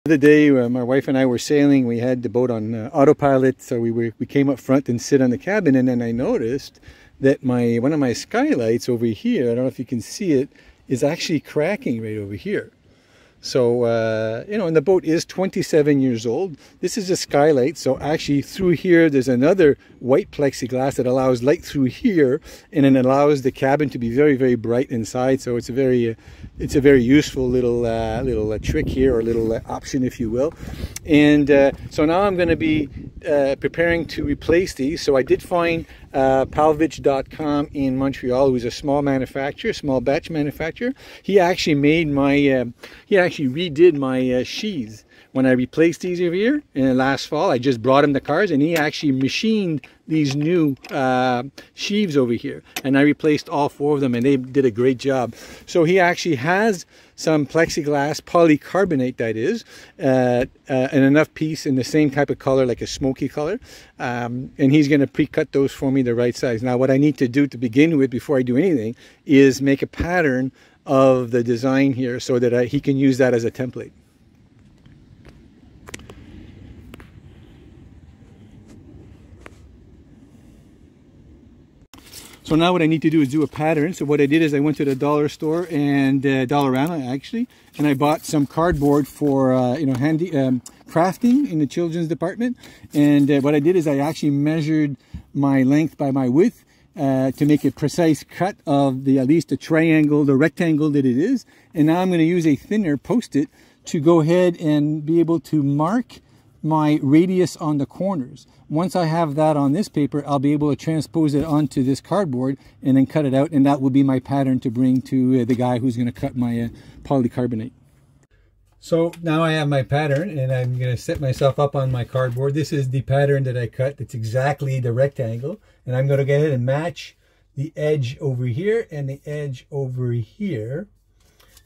The other day, my wife and I were sailing. We had the boat on autopilot, so we came up front and sit on the cabin, and then I noticed that one of my skylights over here, I don't know if you can see it, is actually cracking right over here. So, you know, and the boat is 27 years old. This is a skylight, so actually through here there's another white plexiglass that allows light through here, and then allows the cabin to be very, very bright inside. So it's a very useful little trick here, or little option, if you will. And so now I'm going to be preparing to replace these. So I did find Palvich.com in Montreal, who's a small manufacturer, small batch manufacturer. He actually made my, he actually redid my sheaths. When I replaced these over here last fall, I just brought him the cars, and he actually machined these new sheaves over here. And I replaced all 4 of them, and they did a great job. So he actually has some plexiglass, polycarbonate that is, and enough piece in the same type of color, like a smoky color. And he's going to pre-cut those for me the right size. Now what I need to do to begin with, before I do anything, is make a pattern of the design here so that he can use that as a template. So now what I need to do is do a pattern. So what I did is I went to the dollar store, and Dollarama actually, and I bought some cardboard for you know, handy crafting in the children's department. And what I did is I actually measured my length by my width to make a precise cut of at least the triangle, the rectangle that it is. And now I'm going to use a thinner Post-it to go ahead and be able to mark my radius on the corners. Once I have that on this paper, I'll be able to transpose it onto this cardboard and then cut it out, and that will be my pattern to bring to the guy who's going to cut my polycarbonate. So now I have my pattern, and I'm going to set myself up on my cardboard. This is the pattern that I cut. It's exactly the rectangle, and I'm going to go ahead and match the edge over here and the edge over here.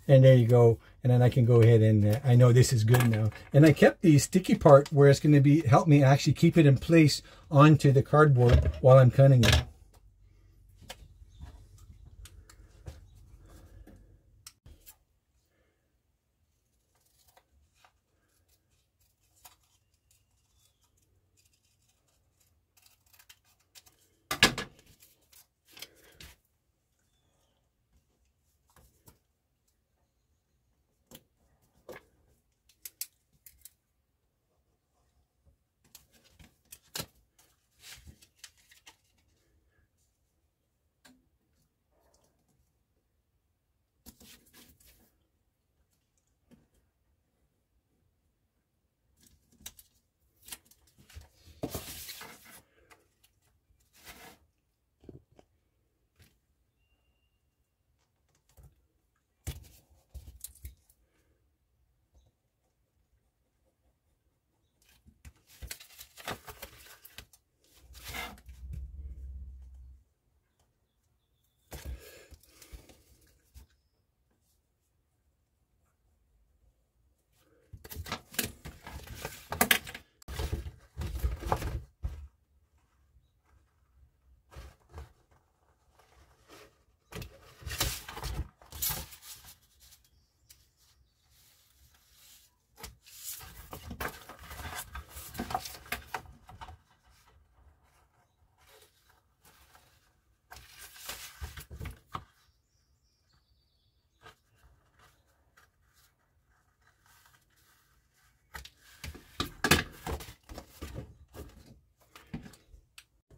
And there you go. And then I can go ahead and I know this is good now. And I kept the sticky part where it's going to help me actually keep it in place onto the cardboard while I'm cutting it.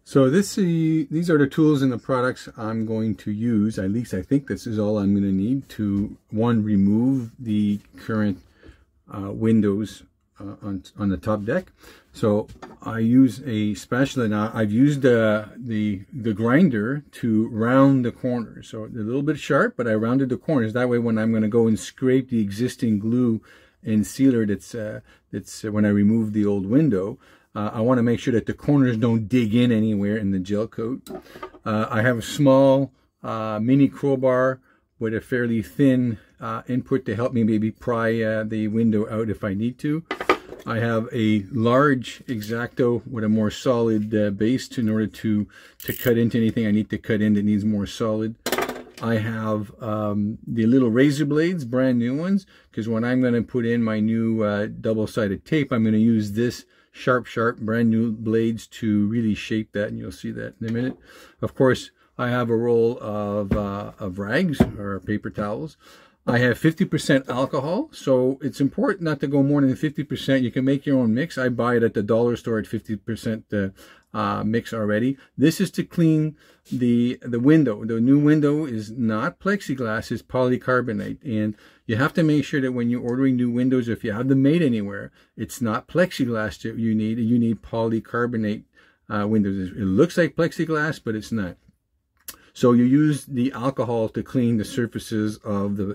So these are the tools and the products I'm going to use. At least I think this is all I'm going to need to, one, remove the current windows on the top deck. So I use a spatula. Now I've used the grinder to round the corners. So a little bit sharp, but I rounded the corners. That way when I'm going to go and scrape the existing glue and sealer that's when I remove the old window, I want to make sure that the corners don't dig in anywhere in the gel coat. I have a small mini crowbar with a fairly thin input to help me maybe pry the window out if I need to. I have a large X-Acto with a more solid base in order to cut into anything I need to cut in that needs more solid. I have the little razor blades, brand new ones, because when I'm going to put in my new double-sided tape, I'm going to use this sharp brand new blades to really shape that, and you'll see that in a minute. Of course, I have a roll of rags or paper towels. I have 50% alcohol, so it's important not to go more than 50%. You can make your own mix. I buy it at the dollar store at 50% mix already. This is to clean the window. The new window is not plexiglass, it's polycarbonate. And you have to make sure that when you're ordering new windows, if you have them made anywhere, it's not plexiglass that you need polycarbonate windows. It looks like plexiglass, but it's not. So you use the alcohol to clean the surfaces of the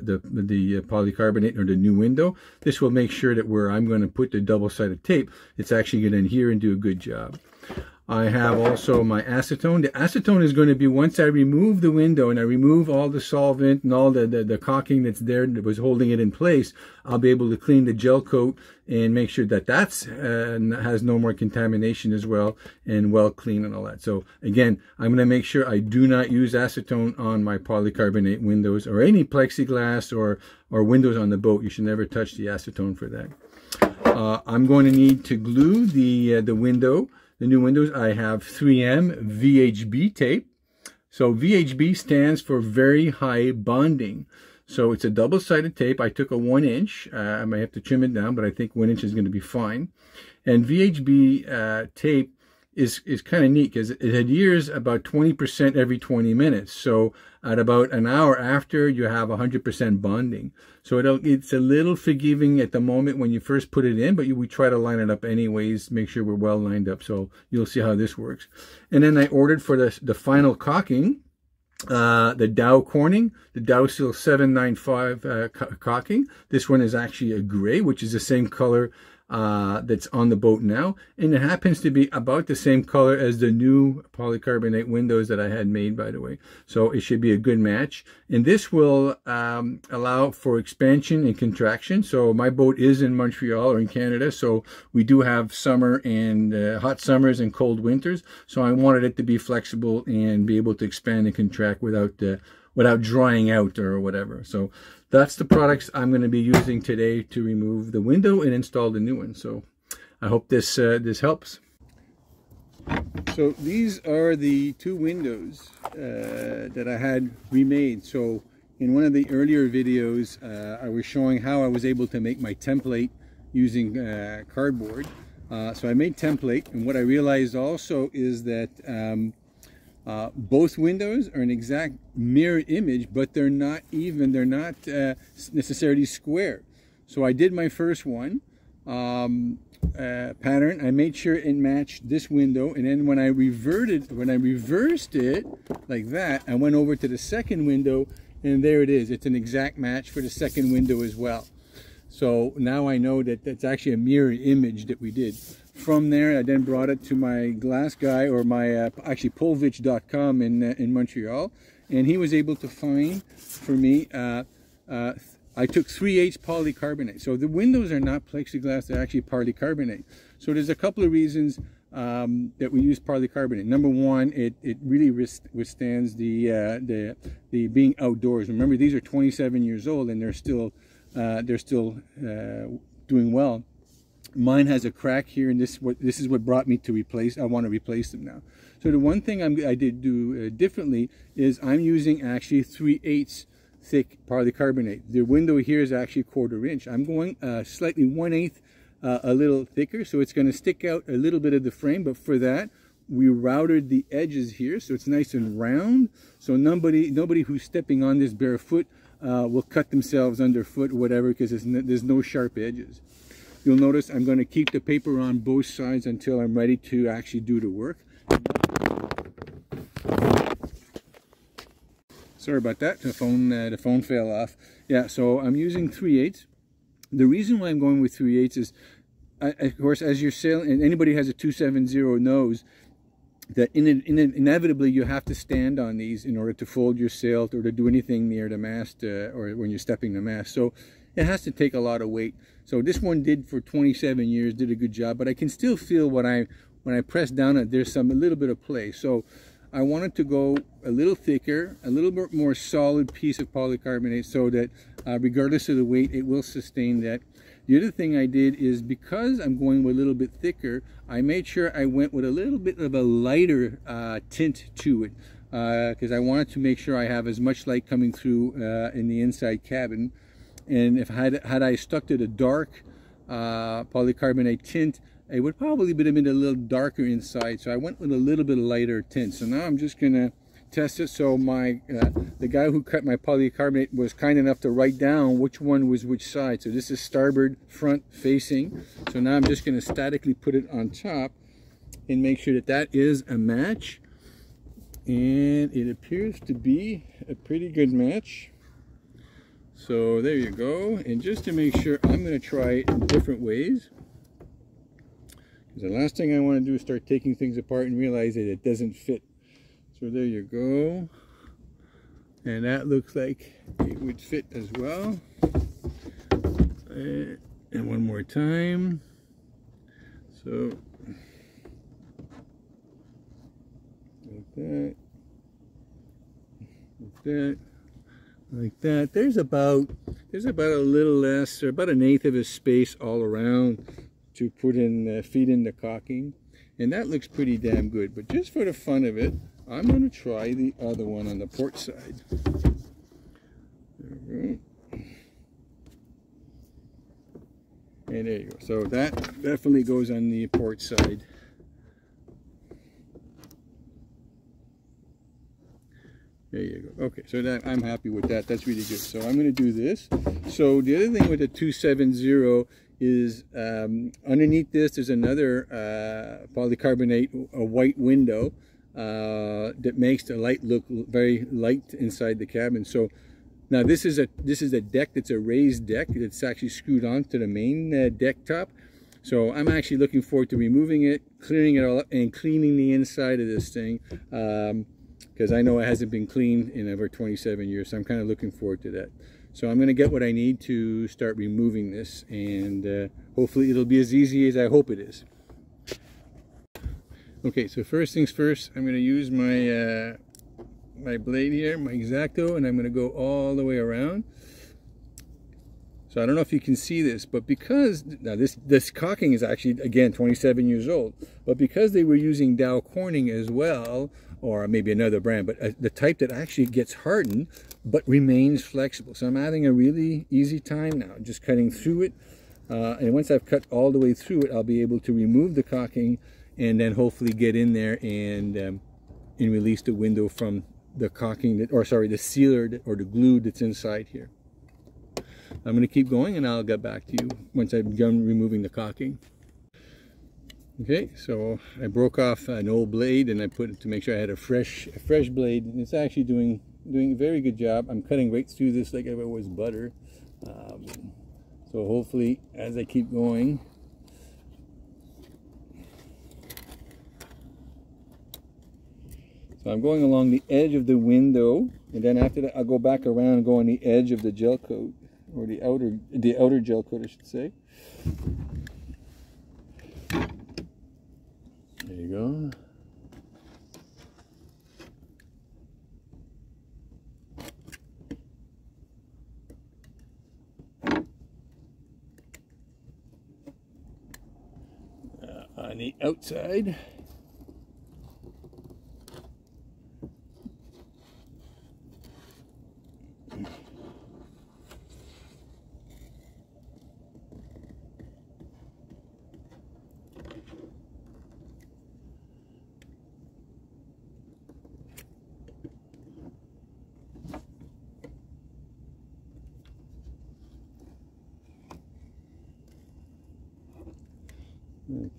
polycarbonate or the new window. This will make sure that where I'm going to put the double-sided tape, it's actually going to adhere and do a good job. I have also my acetone. The acetone is going to be, once I remove the window and I remove all the solvent and all the caulking that's there that was holding it in place, I'll be able to clean the gel coat and make sure that has no more contamination as well, and well clean and all that. So again, I'm going to make sure I do not use acetone on my polycarbonate windows or any plexiglass or windows on the boat. You should never touch the acetone for that. I'm going to need to glue the window. The new windows, I have 3M VHB tape. So VHB stands for very high bonding. So it's a double-sided tape. I took a 1 inch. I might have to trim it down, but I think 1 inch is going to be fine. And VHB tape is kind of neat because it adheres about 20% every 20 minutes. So at about an hour after, you have 100% bonding. So it's a little forgiving at the moment when you first put it in, but we try to line it up anyways, make sure we're well lined up. So you'll see how this works. And then I ordered for the final caulking, the Dow Corning, the Dow Seal 795 caulking. This one is actually a gray, which is the same color that's on the boat now, and it happens to be about the same color as the new polycarbonate windows that I had made, by the way. So it should be a good match, and this will allow for expansion and contraction. So my boat is in Montreal or in Canada, so we do have summer and hot summers and cold winters. So I wanted it to be flexible and be able to expand and contract without drying out or whatever. So that's the products I'm going to be using today to remove the window and install the new one. So I hope this helps. So these are the two windows that I had remade. So in one of the earlier videos, I was showing how I was able to make my template using cardboard. So I made template, and what I realized also is that both windows are an exact mirror image, but they're not even, they're not necessarily square. So I did my first one pattern. I made sure it matched this window, and then when I reversed it like that, I went over to the second window, and there it is. It's an exact match for the second window as well. So now I know that that's actually a mirror image that we did. From there, I then brought it to my glass guy, or my actually Polvich.com in Montreal, and he was able to find for me. I took 3/8 polycarbonate. So the windows are not plexiglass; they're actually polycarbonate. So there's a couple of reasons that we use polycarbonate. Number one, it really withstands the being outdoors. Remember, these are 27 years old, and they're still doing well. Mine has a crack here, and this is what brought me to replace. I want to replace them now. So the one thing I did do differently is I'm using actually 3/8 thick polycarbonate. The window here is actually 1/4 inch. I'm going slightly 1/8 a little thicker, so it's going to stick out a little bit of the frame. But for that, we routed the edges here, so it's nice and round. So nobody who's stepping on this barefoot will cut themselves underfoot or whatever, because there's no sharp edges. You'll notice I'm going to keep the paper on both sides until I'm ready to actually do the work. Sorry about that, the phone fell off. Yeah, so I'm using 3/8. The reason why I'm going with 3/8 is, of course, as you're sailing, and anybody who has a 270 knows that inevitably you have to stand on these in order to fold your sail or to do anything near the mast or when you're stepping the mast. So it has to take a lot of weight. So this one did for 27 years, did a good job, but I can still feel when I press down it, there's a little bit of play. So I wanted to go a little thicker, a little bit more solid piece of polycarbonate so that regardless of the weight, it will sustain that. The other thing I did is, because I'm going with a little bit thicker, I made sure I went with a little bit of a lighter tint to it, because I wanted to make sure I have as much light coming through in the inside cabin. And if had I stuck to the dark polycarbonate tint, it would probably have been a little darker inside. So I went with a little bit lighter tint. So now I'm just gonna test it. So the guy who cut my polycarbonate was kind enough to write down which one was which side. So this is starboard front facing. So now I'm just gonna statically put it on top and make sure that that is a match. And it appears to be a pretty good match. So there you go. And just to make sure, I'm going to try it in different ways. Because the last thing I want to do is start taking things apart and realize that it doesn't fit. So there you go. And that looks like it would fit as well. And one more time. So like that. Like that. Like that. There's about a little less, or about 1/8 of a space all around to put in, feed in the caulking, and that looks pretty damn good. But just for the fun of it, I'm going to try the other one on the port side. And there you go. So that definitely goes on the port side. There you go. Okay, so that I'm happy with that. That's really good. So I'm going to do this. So the other thing with the 270 is underneath this there's another polycarbonate, a white window that makes the light look very light inside the cabin. So now this is a deck that's a raised deck that's actually screwed onto the main deck top. So I'm actually looking forward to removing it, clearing it all up, and cleaning the inside of this thing. Because I know it hasn't been cleaned in over 27 years, so I'm kind of looking forward to that. So I'm going to get what I need to start removing this, and hopefully it'll be as easy as I hope it is. Okay, so first things first, I'm going to use my my blade here, my X-Acto, and I'm going to go all the way around. So I don't know if you can see this, but because, now this caulking is actually, again, 27 years old, but because they were using Dow Corning as well, or maybe another brand, but the type that actually gets hardened, but remains flexible. So I'm having a really easy time now, just cutting through it. And once I've cut all the way through it, I'll be able to remove the caulking and then hopefully get in there and release the window from the caulking, or sorry, the sealer or the glue that's inside here. I'm going to keep going and I'll get back to you once I've done removing the caulking. Okay, so I broke off an old blade and I put it to make sure I had a fresh blade, and it's actually doing a very good job. I'm cutting right through this like if it was butter. So hopefully as I keep going, so I'm going along the edge of the window, and then after that I'll go back around and go on the edge of the gel coat, or the outer gel coat I should say. There you go. On the outside.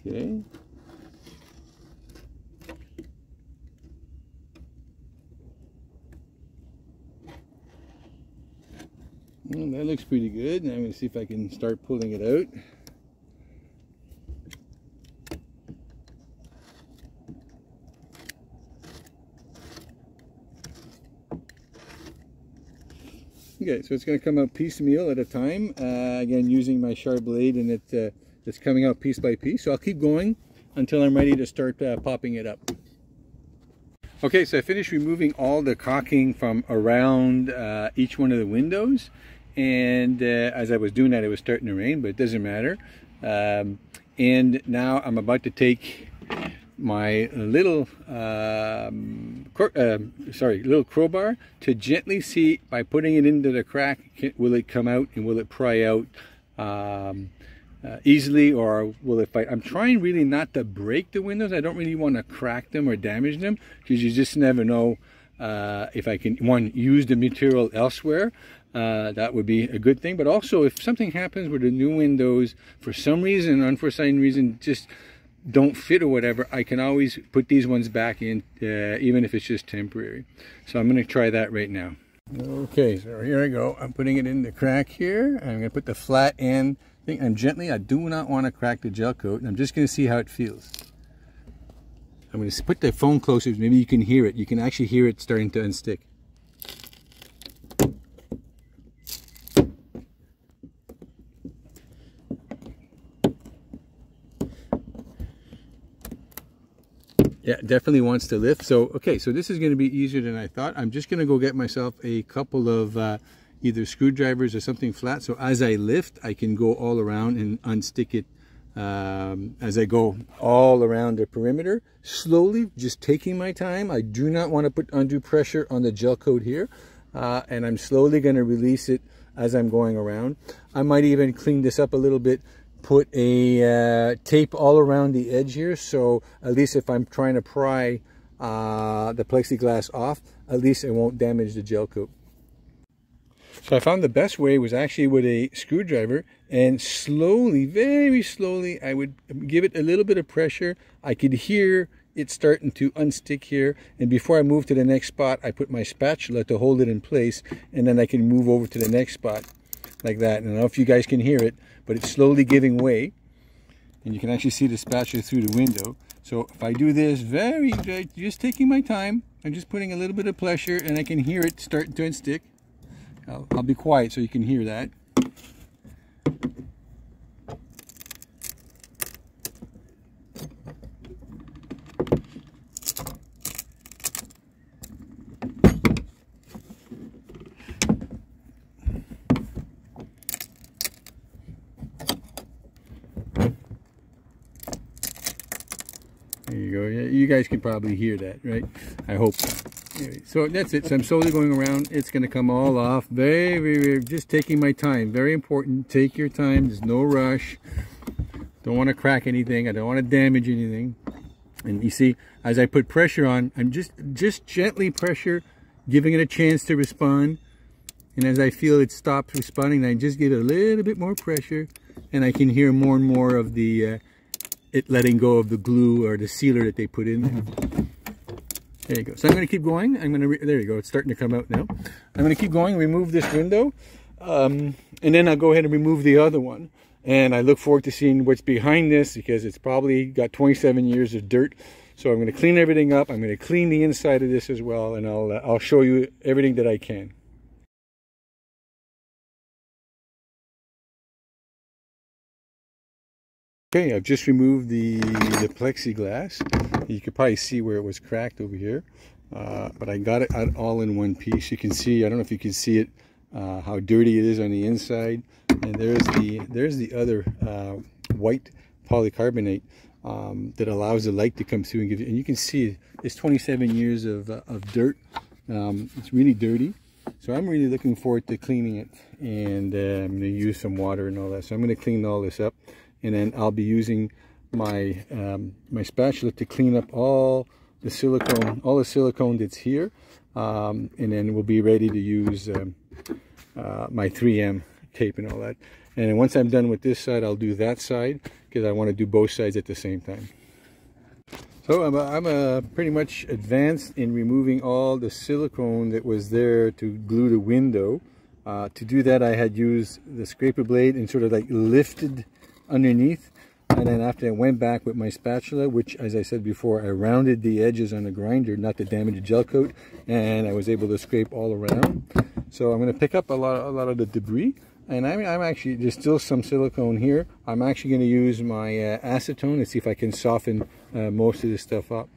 Okay. Well, that looks pretty good. Now I'm going to see if I can start pulling it out. Okay, so it's going to come out piecemeal at a time. Again, using my sharp blade, and it's coming out piece by piece. So I'll keep going until I'm ready to start popping it up. Okay, so I finished removing all the caulking from around each one of the windows, and as I was doing that, it was starting to rain, but it doesn't matter. And now I'm about to take my little little crowbar to gently see, by putting it into the crack, will it come out and will it pry out easily, or will it fight? I'm trying really not to break the windows. I don't really want to crack them or damage them, because you just never know if I can, one, use the material elsewhere. That would be a good thing. But also, if something happens where the new windows, for some reason, unforeseen reason, just don't fit or whatever, I can always put these ones back in, even if it's just temporary. So I'm going to try that right now. Okay, so here I go. I'm putting it in the crack here. I'm going to put the flat end thing. I'm gently, I do not want to crack the gel coat. And I'm just going to see how it feels. I'm going to put the phone closer. Maybe you can hear it. You can actually hear it starting to unstick. Yeah, definitely wants to lift. So, okay, so this is going to be easier than I thought. I'm just going to go get myself a couple of either screwdrivers or something flat. So as I lift, I can go all around and unstick it as I go all around the perimeter. Slowly, just taking my time. I do not want to put undue pressure on the gel coat here. And I'm slowly going to release it as I'm going around. I might even clean this up a little bit. Put a tape all around the edge here, so at least if I'm trying to pry the plexiglass off, at least it won't damage the gel coat. So I found the best way was actually with a screwdriver, and slowly, very slowly, I would give it a little bit of pressure. I could hear it starting to unstick here, and before I move to the next spot, I put my spatula to hold it in place, and then I can move over to the next spot like that. And I don't know if you guys can hear it, but it's slowly giving way, and you can actually see the spatula through the window. So if I do this just taking my time, I'm just putting a little bit of pressure, and I can hear it starting to unstick. I'll be quiet so you can hear that. There you go. Yeah, you guys can probably hear that, right? I hope. Anyway, so that's it. So I'm slowly going around. It's going to come all off. Very, just taking my time. Very important. Take your time. There's no rush. Don't want to crack anything. I don't want to damage anything. And you see, as I put pressure on, I'm just gently pressure, giving it a chance to respond. And as I feel it stops responding, I just give it a little bit more pressure, and I can hear more and more of the it letting go of the glue or the sealer that they put in there. There you go. So I'm going to keep going. There you go. It's starting to come out now. I'm going to keep going, remove this window, and then I'll go ahead and remove the other one. And I look forward to seeing what's behind this, because it's probably got 27 years of dirt. So I'm going to clean everything up. I'm going to clean the inside of this as well, and I'll show you everything that I can. Okay, I've just removed the plexiglass. You could probably see where it was cracked over here, but I got it out all in one piece. You can see, I don't know if you can see it, how dirty it is on the inside. And there's the other white polycarbonate that allows the light to come through and give you. And you can see it's 27 years of dirt. It's really dirty. So I'm really looking forward to cleaning it, and I'm going to use some water and all that. So I'm going to clean all this up. And then I'll be using my my spatula to clean up all the silicone that's here, and then we'll be ready to use my 3M tape and all that. And then once I'm done with this side, I'll do that side, because I want to do both sides at the same time. So I'm pretty much advanced in removing all the silicone that was there to glue the window. To do that, I had used the scraper blade and sort of like lifted underneath, and then after I went back with my spatula, which, as I said before, I rounded the edges on the grinder not to damage the gel coat, and I was able to scrape all around. So I'm going to pick up a lot of the debris, and I'm actually, there's still some silicone here. I'm actually going to use my acetone and see if I can soften most of this stuff up.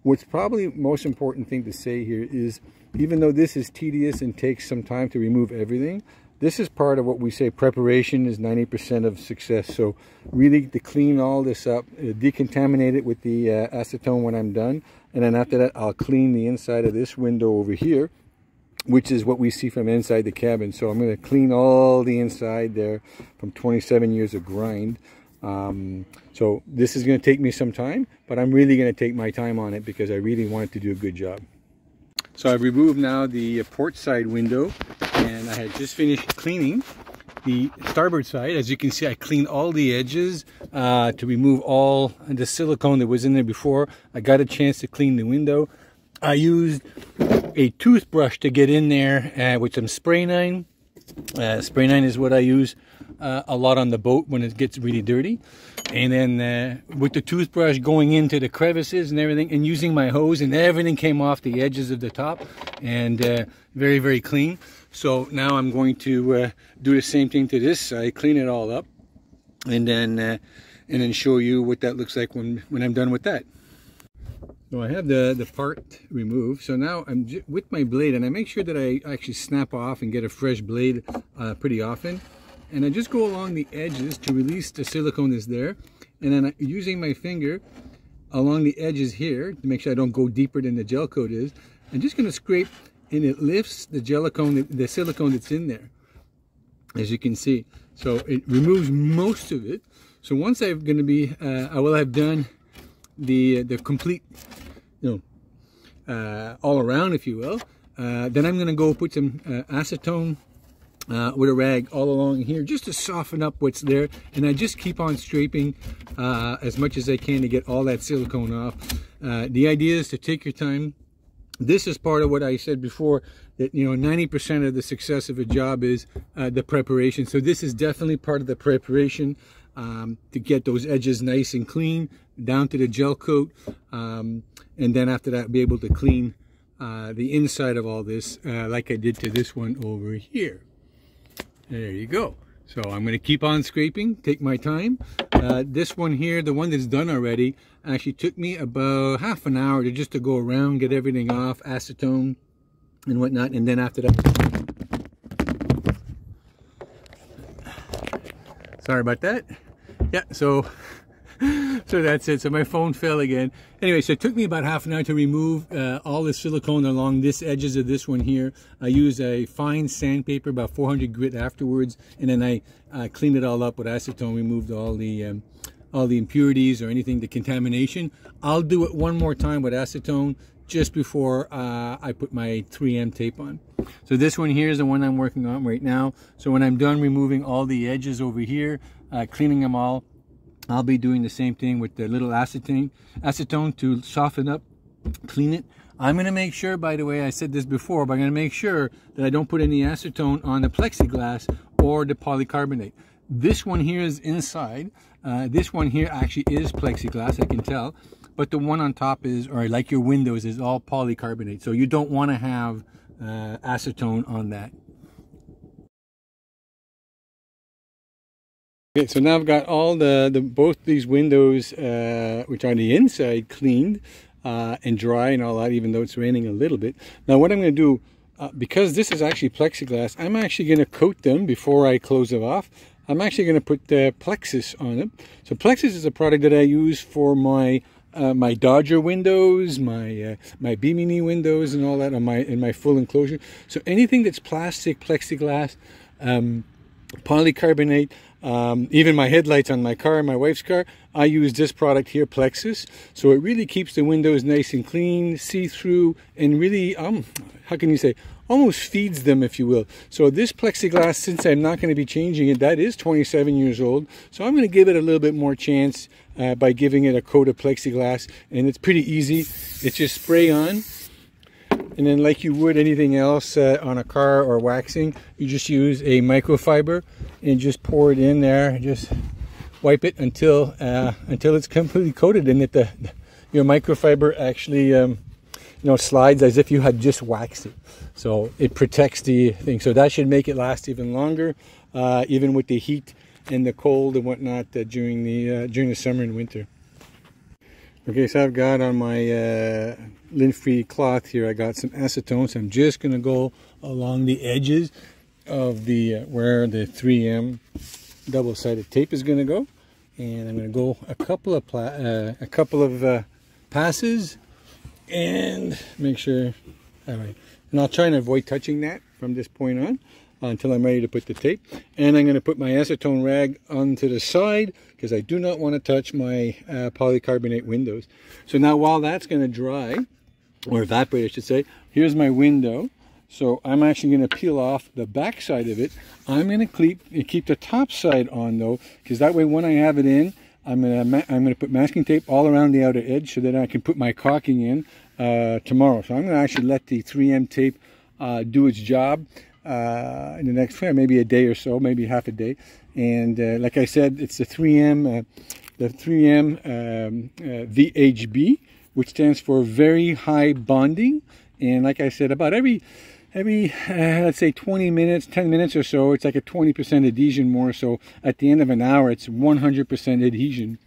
What's probably most important thing to say here is, even though this is tedious and takes some time to remove everything, this is part of what we say preparation is 90% of success. So really to clean all this up, decontaminate it with the acetone when I'm done. And then after that, I'll clean the inside of this window over here, which is what we see from inside the cabin. So I'm going to clean all the inside there from 27 years of grind. So this is going to take me some time, but I'm really going to take my time on it because I really want it to do a good job. So I've removed now the port side window, and I had just finished cleaning the starboard side. As you can see, I cleaned all the edges to remove all the silicone that was in there before. I got a chance to clean the window. I used a toothbrush to get in there with some spray nine. Spray nine is what I use a lot on the boat when it gets really dirty. And then with the toothbrush going into the crevices and everything, and using my hose, and everything came off the edges of the top, and very, very clean. So now I'm going to do the same thing to this side, clean it all up, and then show you what that looks like when I'm done with that. So I have the part removed. So now I'm with my blade, and I make sure that I actually snap off and get a fresh blade pretty often. And I just go along the edges to release the silicone that's there. And then using my finger along the edges here to make sure I don't go deeper than the gel coat is, I'm just going to scrape, and it lifts the the silicone that's in there, as you can see. So it removes most of it. So once I will have done the complete, all around, if you will, then I'm going to go put some acetone with a rag all along here just to soften up what's there, and I just keep on scraping as much as I can to get all that silicone off. The idea is to take your time. This is part of what I said before, that 90% of the success of a job is the preparation. So this is definitely part of the preparation, to get those edges nice and clean down to the gel coat, and then after that be able to clean the inside of all this like I did to this one over here. There you go. So I'm going to keep on scraping, take my time. This one here, the one that's done already, actually took me about half an hour just to go around, get everything off, acetone and whatnot, and then after that, sorry about that. Yeah, so that's it. So my phone fell again. Anyway, so it took me about half an hour to remove all the silicone along this edges of this one here. I used a fine sandpaper, about 400 grit afterwards, and then I cleaned it all up with acetone, removed all the impurities or anything, the contamination. I'll do it one more time with acetone just before I put my 3M tape on. So this one here is the one I'm working on right now. So when I'm done removing all the edges over here, cleaning them all, I'll be doing the same thing with the little acetone to soften up, clean it. I'm going to make sure, by the way, I said this before, but I'm going to make sure that I don't put any acetone on the plexiglass or the polycarbonate. This one here is inside. This one here actually is plexiglass, I can tell. But the one on top is, or like your windows, is all polycarbonate. So you don't want to have acetone on that. Okay, so now I've got all both these windows, which are on the inside, cleaned and dry and all that, even though it's raining a little bit. Now what I'm going to do, because this is actually plexiglass, I'm actually going to coat them before I close it off. I'm actually going to put Plexus on them. So Plexus is a product that I use for my my Dodger windows, my Bimini windows, and all that in my full enclosure. So anything that's plastic, plexiglass, polycarbonate, even my headlights on my car, my wife's car, I use this product here, Plexus. So it really keeps the windows nice and clean, see-through, and really, how can you say, almost feeds them, if you will. So this plexiglass, since I'm not going to be changing it, that is 27 years old. So I'm going to give it a little bit more chance by giving it a coat of plexiglass. And it's pretty easy. It's just spray on. And then like you would anything else on a car or waxing, you just use a microfiber and just pour it in there. Just wipe it until it's completely coated, and that your microfiber actually slides as if you had just waxed it. So it protects the thing. So that should make it last even longer, even with the heat and the cold and whatnot during the summer and winter. Okay, so I've got on my lint-free cloth here, I got some acetone, so I'm just going to go along the edges of the where the 3M double-sided tape is going to go, and I'm going to go a couple of passes and make sure. All right, and I'll try and avoid touching that from this point on until I'm ready to put the tape. And I'm going to put my acetone rag onto the side because I do not want to touch my polycarbonate windows. So now while that's going to dry, or evaporate I should say, here's my window. So I'm actually going to peel off the back side of it. I'm going to keep the top side on though, because that way when I have it in, I'm going to put masking tape all around the outer edge so that I can put my caulking in tomorrow. So I'm going to actually let the 3M tape do its job in the next maybe a day or so, maybe half a day. And like I said, it's the 3M VHB, which stands for very high bonding. And like I said, about every let's say 20 minutes, 10 minutes or so, it's like a 20% adhesion more. So at the end of an hour, it's 100% adhesion,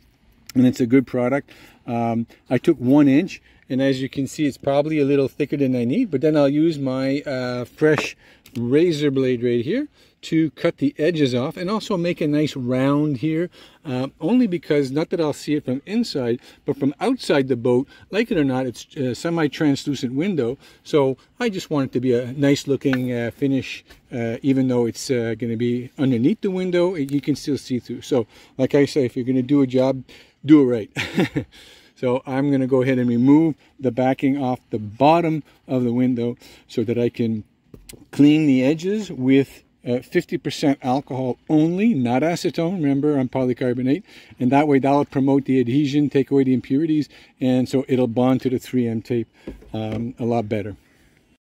and it's a good product. I took 1 inch, and as you can see, it's probably a little thicker than I need, but then I'll use my fresh razor blade right here to cut the edges off and also make a nice round here, only because, not that I'll see it from inside, but from outside the boat, like it or not, it's a semi-translucent window, so I just want it to be a nice looking finish, even though it's going to be underneath the window, you can still see through. So like I say, if you're going to do a job, do it right. So I'm going to go ahead and remove the backing off the bottom of the window so that I can clean the edges with 50% alcohol only, not acetone. Remember, I'm polycarbonate, and that way that'll promote the adhesion, take away the impurities, and so it'll bond to the 3M tape a lot better.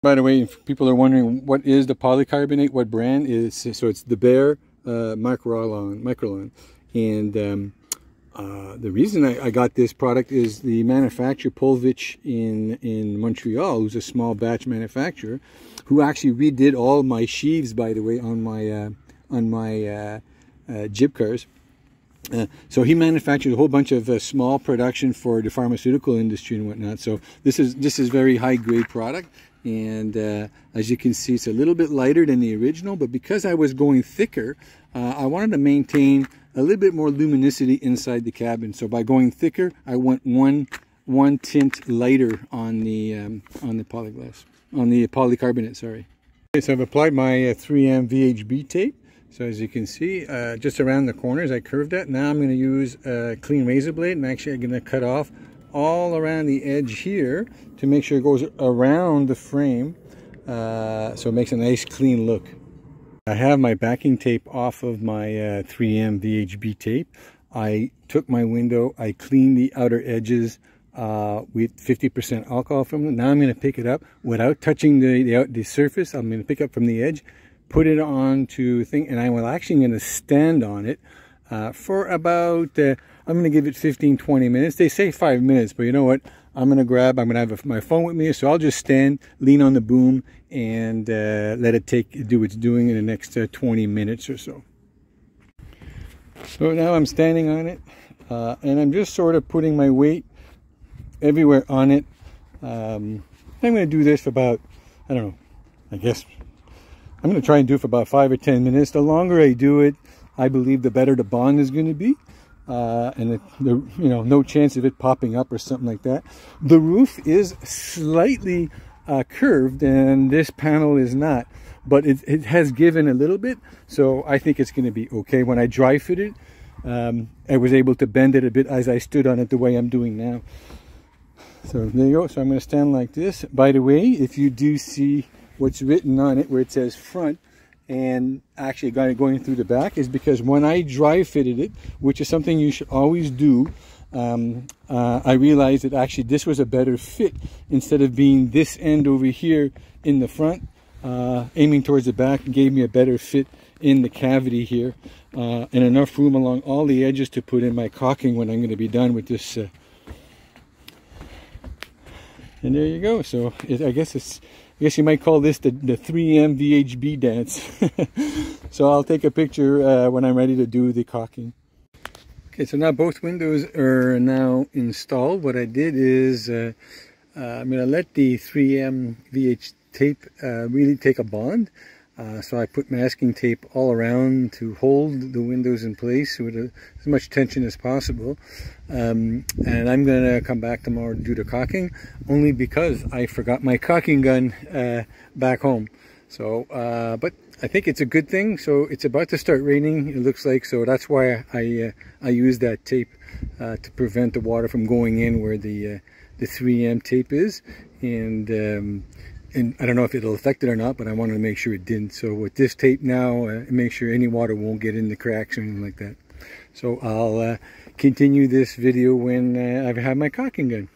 By the way, if people are wondering what is the polycarbonate, what brand is, so it's the Bear Microlon, and the reason I got this product is the manufacturer Polvich in Montreal, who's a small batch manufacturer, who actually redid all my sheaves, by the way, on my jib cars. So he manufactures a whole bunch of small production for the pharmaceutical industry and whatnot. So this is very high grade product, and as you can see, it's a little bit lighter than the original. But because I was going thicker, I wanted to maintain a little bit more luminosity inside the cabin. So by going thicker, I went one tint lighter on the polycarbonate. Sorry. Okay, so I've applied my 3M VHB tape. So as you can see, just around the corners, I curved that. Now I'm going to use a clean razor blade, and actually I'm going to cut off all around the edge here to make sure it goes around the frame, so it makes a nice clean look. I have my backing tape off of my 3M VHB tape. I took my window, I cleaned the outer edges with 50% alcohol from it. Now I'm going to pick it up without touching the surface. I'm going to pick up from the edge, put it onto thing, and I'm actually going to stand on it for about, I'm going to give it 15-20 minutes. They say 5 minutes, but you know what? I'm going to have my phone with me, so I'll just stand, lean on the boom, and let it do its doing in the next 20 minutes or so. So now I'm standing on it, and I'm just sort of putting my weight everywhere on it. I'm going to do this for about, I don't know, I guess I'm going to try and do it for about 5 or 10 minutes. The longer I do it, I believe the better the bond is going to be. And no chance of it popping up or something like that. The roof is slightly curved, and this panel is not, but it has given a little bit, so I think it's going to be okay. When I dry fit it, I was able to bend it a bit as I stood on it the way I'm doing now. So there you go. So I'm going to stand like this. By the way, if you do see what's written on it where it says front, and actually going through the back, is because when I dry fitted it, which is something you should always do, I realized that actually this was a better fit. Instead of being this end over here in the front, aiming towards the back, gave me a better fit in the cavity here, and enough room along all the edges to put in my caulking when I'm going to be done with this. And there you go. So I guess you might call this the 3M VHB dance. So I'll take a picture when I'm ready to do the caulking. Okay, so now both windows are now installed. What I did is I'm going to let the 3M VH tape really take a bond. So I put masking tape all around to hold the windows in place with as much tension as possible. And I'm going to come back tomorrow to do the caulking, only because I forgot my caulking gun back home. So, but I think it's a good thing. So it's about to start raining, it looks like, so that's why I use that tape to prevent the water from going in where the 3M tape is. And I don't know if it'll affect it or not, but I wanted to make sure it didn't. So with this tape now, make sure any water won't get in the cracks or anything like that. So I'll continue this video when I have my caulking gun.